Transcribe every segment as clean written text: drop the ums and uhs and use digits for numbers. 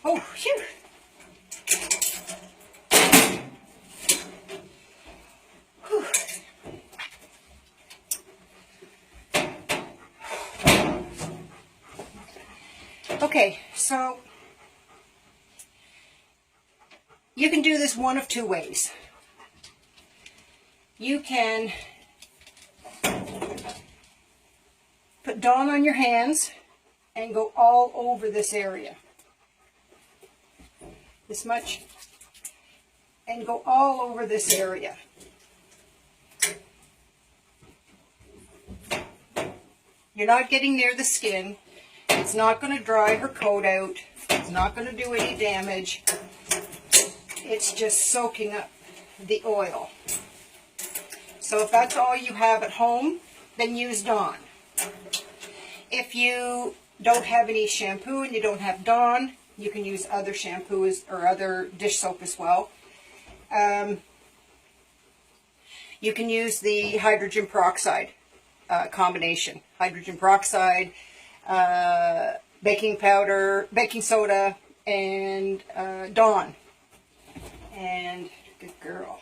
Oh, phew. Whew. Okay, so you can do this one of two ways. You can put Dawn on your hands and go all over this area. This much. And go all over this area. You're not getting near the skin. It's not going to dry her coat out. It's not going to do any damage. It's just soaking up the oil. So if that's all you have at home, then use Dawn. If you don't have any shampoo and you don't have Dawn, you can use other shampoos or other dish soap as well. You can use the hydrogen peroxide combination. Hydrogen peroxide, baking powder, baking soda, and Dawn. And good girl.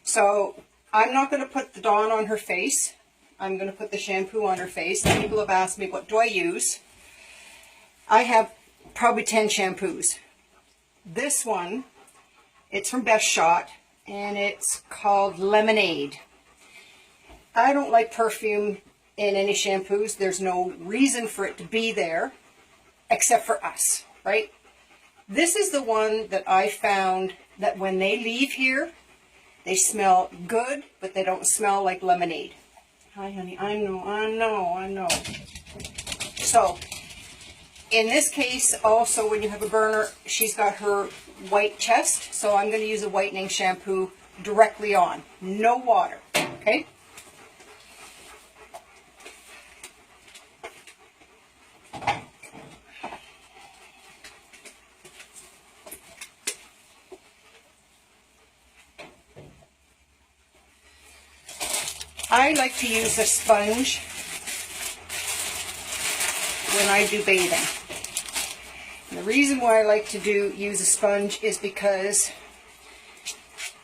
So I'm not going to put the Dawn on her face. I'm going to put the shampoo on her face. People have asked me, what do I use? I have probably 10 shampoos. This one, it's from Best Shot, and it's called Lemonade. I don't like perfume in any shampoos. There's no reason for it to be there, except for us, right? This is the one that I found that when they leave here, they smell good, but they don't smell like lemonade. Hi, honey. I know. So, in this case, also when you have a burner, she's got her white chest, so I'm going to use a whitening shampoo directly on. No water, okay? I like to use a sponge when I do bathing. And the reason why I like to use a sponge is because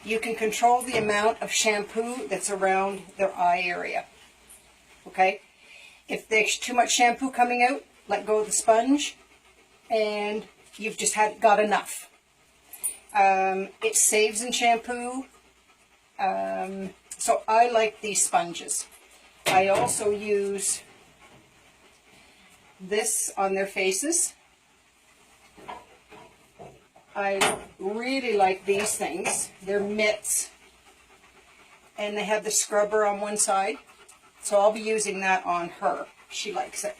you can control the amount of shampoo that's around their eye area. Okay? If there's too much shampoo coming out, let go of the sponge and you've just got enough. It saves in shampoo. So I like these sponges. I also use this on their faces. I really like these things. They're mitts. And they have the scrubber on one side. So I'll be using that on her. She likes it.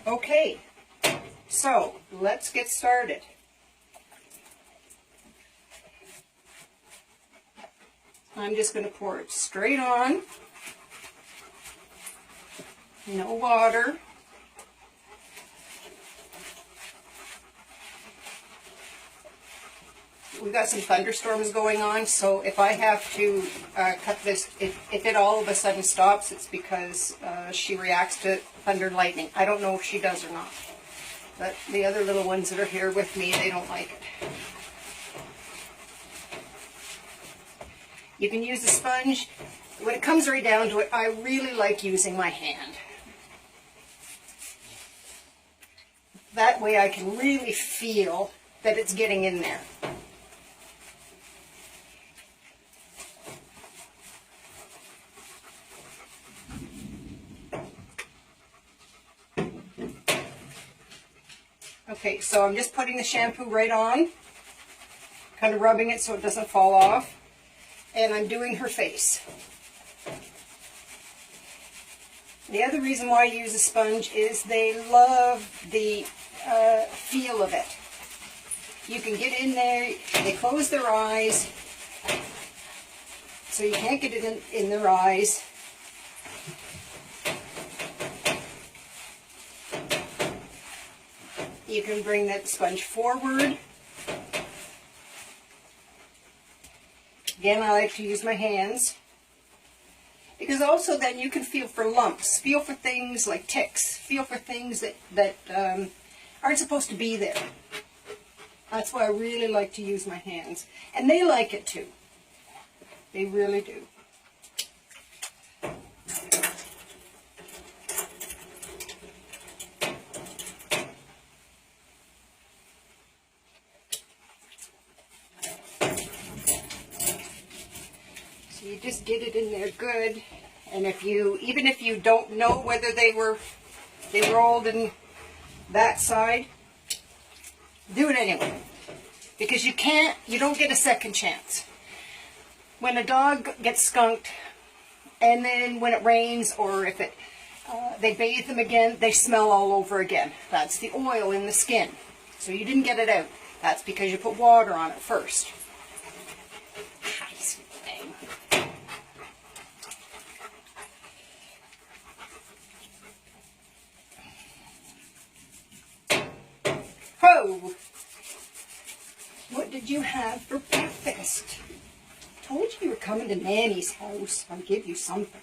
Okay. So let's get started. I'm just going to pour it straight on. No water. We've got some thunderstorms going on, so if I have to cut this, if it all of a sudden stops, it's because she reacts to thunder and lightning. I don't know if she does or not. But the other little ones that are here with me, they don't like it. You can use a sponge. When it comes right down to it, I really like using my hand. That way I can really feel that it's getting in there. Okay, so I'm just putting the shampoo right on, kind of rubbing it so it doesn't fall off. And I'm doing her face. The other reason why I use a sponge is they love the feel of it. You can get in there, they close their eyes, so you can't get it in their eyes. You can bring that sponge forward. Again, I like to use my hands because also then you can feel for lumps, feel for things like ticks, feel for things that aren't supposed to be there. That's why I really like to use my hands. And they like it too. They really do. So you just get it in there good. And even if you don't know whether they rolled in that side, do it anyway. Because you don't get a second chance. When a dog gets skunked, and then when it rains, or if they bathe them again, they smell all over again. That's the oil in the skin. So you didn't get it out. That's because you put water on it first. Oh, what did you have for breakfast? Told you were coming to Nanny's house. I'll give you something.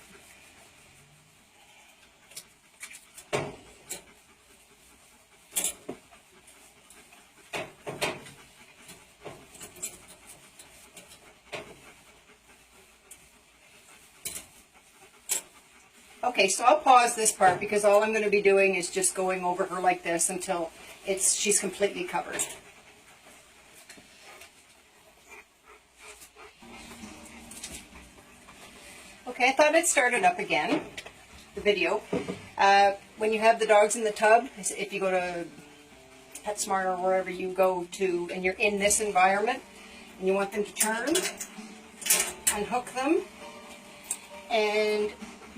Okay, so I'll pause this part because all I'm going to be doing is just going over her like this until she's completely covered. Okay, I thought I'd start it up again, the video. When you have the dogs in the tub, if you go to PetSmart or wherever you go to and you're in this environment and you want them to turn, unhook them, and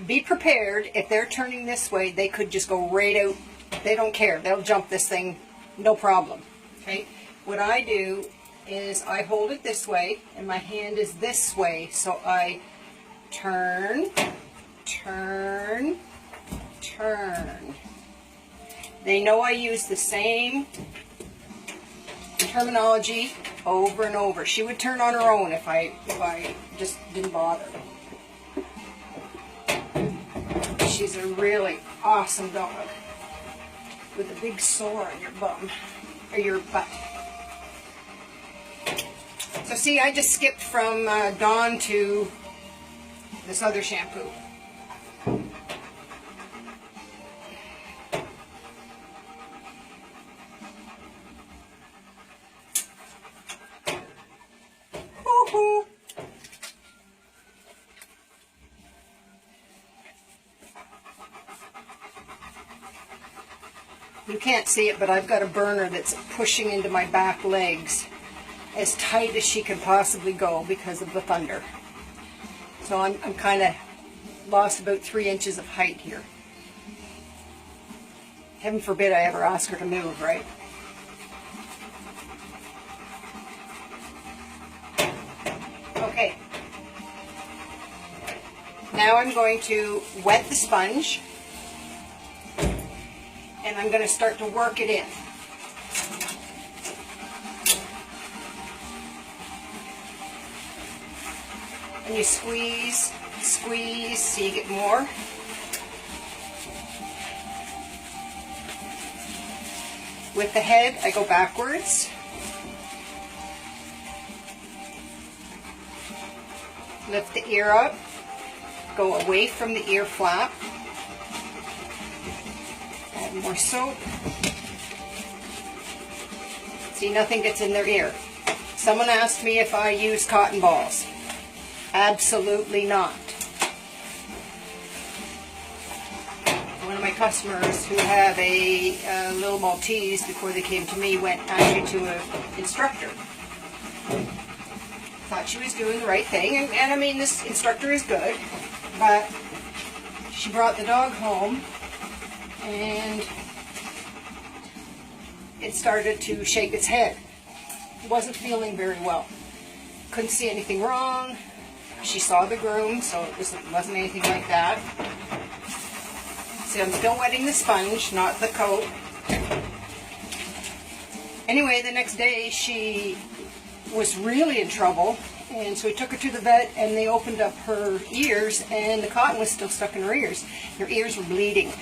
be prepared. If they're turning this way, they could just go right out. They don't care. They'll jump this thing, no problem. Okay. What I do is I hold it this way, and my hand is this way. So I turn, turn, turn. They know I use the same terminology over and over. She would turn on her own if I just didn't bother. She's a really awesome dog with a big sore on your bum, or your butt. So see, I just skipped from Dawn to this other shampoo. Hoo-hoo. You can't see it, but I've got a burner that's pushing into my back legs as tight as she could possibly go because of the thunder. So I'm kind of lost about 3 inches of height here. Heaven forbid I ever ask her to move, right? Okay. Now I'm going to wet the sponge. And I'm going to start to work it in. And you squeeze, squeeze, so you get more. With the head, I go backwards. Lift the ear up. Go away from the ear flap. More soap. See, nothing gets in their ear. Someone asked me if I use cotton balls. Absolutely not. One of my customers who have a little Maltese, before they came to me, went actually to an instructor. Thought she was doing the right thing, and I mean, this instructor is good, but she brought the dog home and it started to shake its head. It wasn't feeling very well. Couldn't see anything wrong. She saw the groom, so it wasn't anything like that. See, I'm still wetting the sponge, not the coat. Anyway, the next day she was really in trouble, and so we took her to the vet, and they opened up her ears, and the cotton was still stuck in her ears. Her ears were bleeding.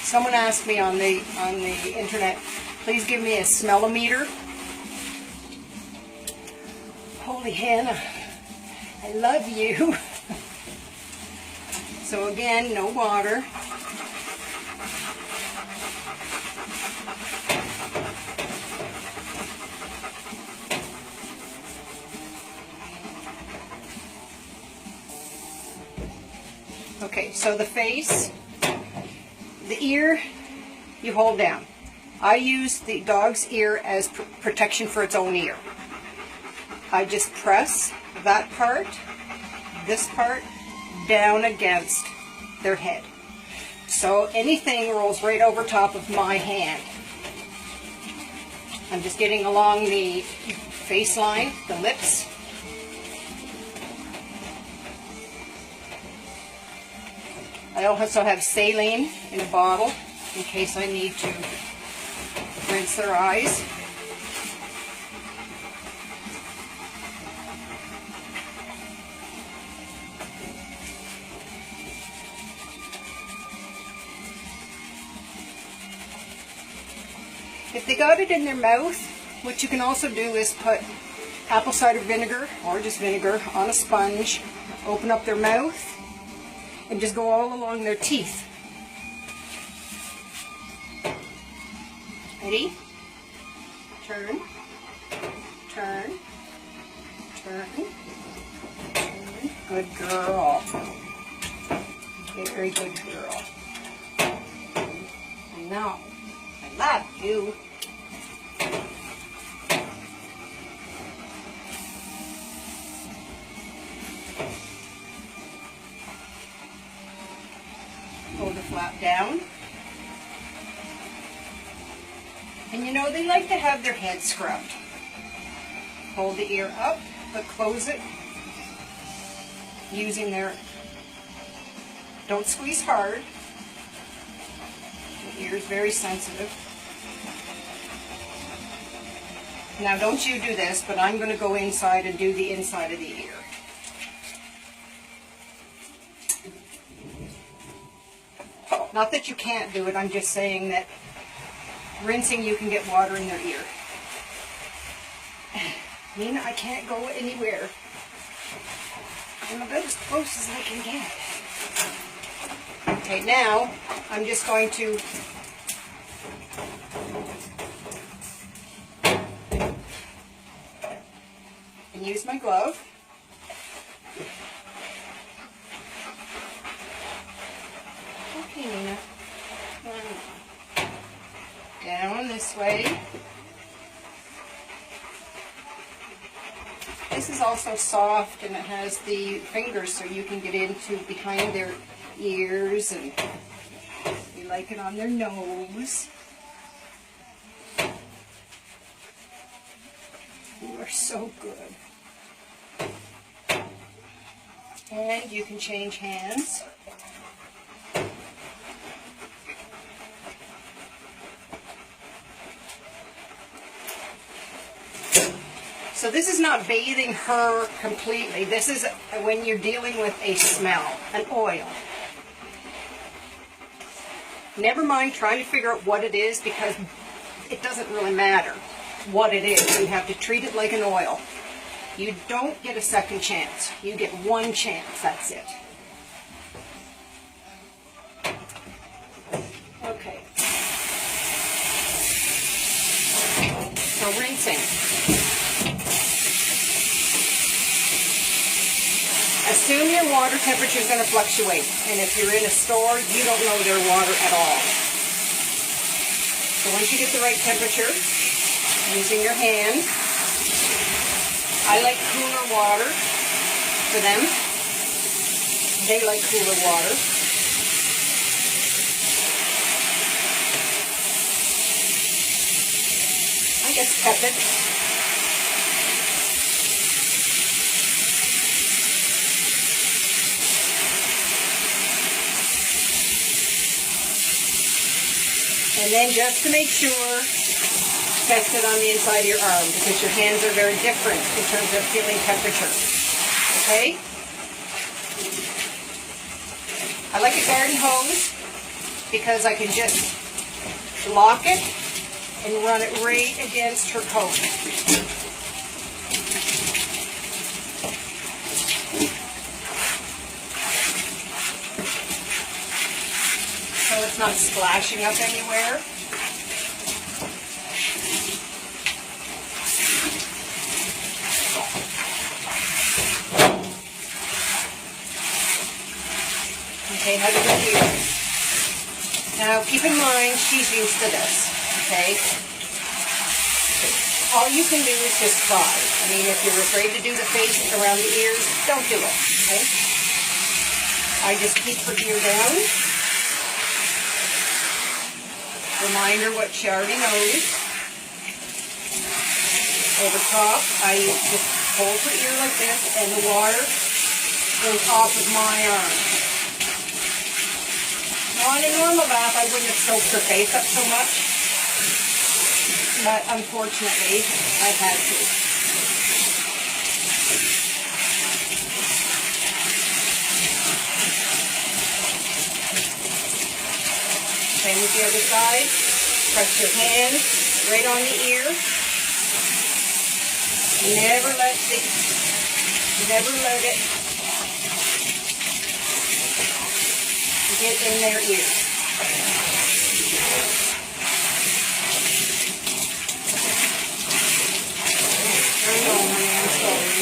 Someone asked me on the internet, please give me a smell-o-meter. Holy Hannah, I love you. So again, no water. Okay, so the face, the ear, you hold down. I use the dog's ear as protection for its own ear. I just press that part, this part, down against their head. So anything rolls right over top of my hand. I'm just getting along the face line, the lips. I also have saline in a bottle in case I need to rinse their eyes. If they got it in their mouth, what you can also do is put apple cider vinegar or just vinegar on a sponge, open up their mouth, and just go all along their teeth. Ready? Turn, turn, turn, turn. Good girl. Very good girl. I know. I love you. Hold the flap down. And you know, they like to have their head scrubbed. Hold the ear up, but close it using their, don't squeeze hard. The ear is very sensitive. Now don't you do this, but I'm going to go inside and do the inside of the ear. Not that you can't do it, I'm just saying that rinsing you can get water in their ear. Nina, I can't go anywhere. I'm about as close as I can get. Okay, now I'm just going to use my glove. Okay, Nina. Down this way. This is also soft and it has the fingers so you can get into behind their ears, and we like it on their nose. You are so good. And you can change hands. So this is not bathing her completely. This is when you're dealing with a smell, an oil. Never mind trying to figure out what it is, because it doesn't really matter what it is. You have to treat it like an oil. You don't get a second chance. You get one chance, that's it. Okay. So rinsing. Assume your water temperature is going to fluctuate, and if you're in a store, you don't know their water at all. So once you get the right temperature, using your hand, I like cooler water for them. They like cooler water. I guess tepid. And then just to make sure, test it on the inside of your arm, because your hands are very different in terms of feeling temperature. Okay? I like a garden hose. because I can just lock it and run it right against her coat. So it's not splashing up anywhere. Okay, how do we feel? Now keep in mind she's used to this, okay? All you can do is just try. I mean, if you're afraid to do the face around the ears, don't do it, okay? I just keep her ear down. Remind her what she already knows. Over top, I just hold her ear like this, and the water goes off of my arm. Now, in a normal bath, I wouldn't have soaked her face up so much, but unfortunately, I had to. Same with the other side. Press your hand right on the ear. Never let it get in their ear.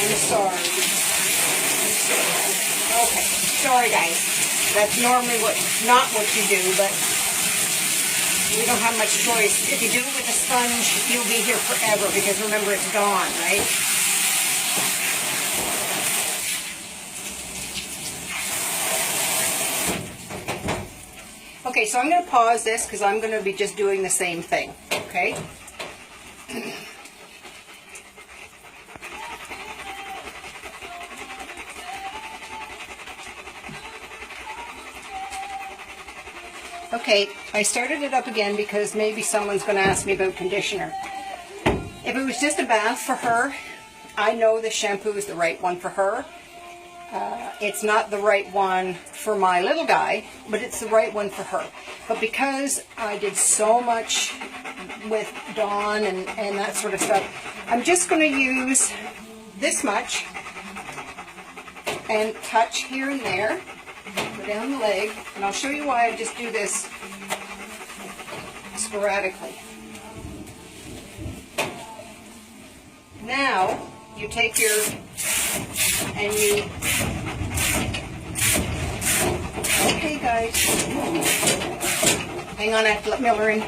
I'm sorry. Okay, sorry guys. That's normally not what you do, but we don't have much choice. If you do it with a sponge, you'll be here forever because remember it's Dawn, right? Okay, so I'm going to pause this because I'm going to be just doing the same thing, okay? Okay, I started it up again because maybe someone's going to ask me about conditioner. If it was just a bath for her, I know the shampoo is the right one for her. It's not the right one for my little guy, but it's the right one for her. But because I did so much with Dawn and that sort of stuff, I'm just going to use this much and touch here and there. Go down the leg, and I'll show you why I just do this sporadically. Now, you take your, and you, okay guys, hang on, I have to let Miller in.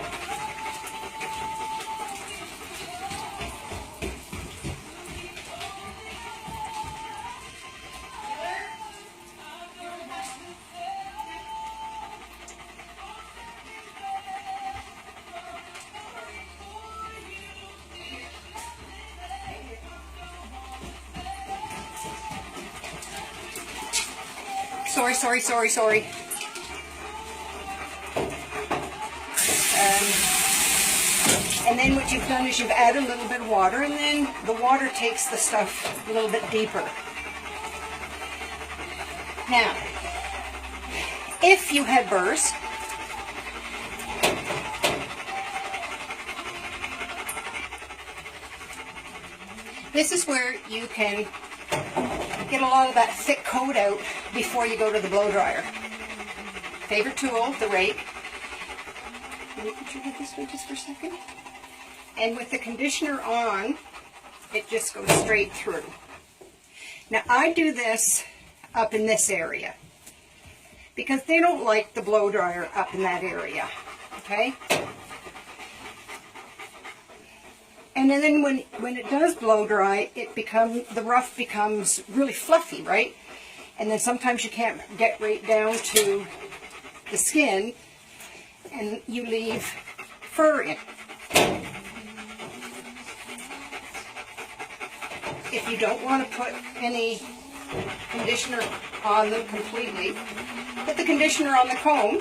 Sorry. And then what you've done is you've added a little bit of water, and then the water takes the stuff a little bit deeper. Now, if you had burrs, this is where you can get a lot of that thick coat out before you go to the blow dryer. Favorite tool, the rake. Can you put your head this way just for a second? And with the conditioner on, it just goes straight through. Now I do this up in this area because they don't like the blow dryer up in that area, okay? And then when it does blow dry, the rough becomes really fluffy, right? And then sometimes you can't get right down to the skin, and you leave fur in. If you don't want to put any conditioner on them completely, put the conditioner on the comb.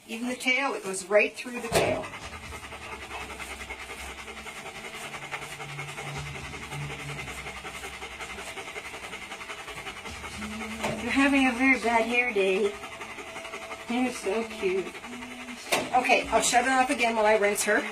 Even the tail, it goes right through the tail. You're having a very bad hair day. You're so cute. Okay, I'll shut it off again while I rinse her.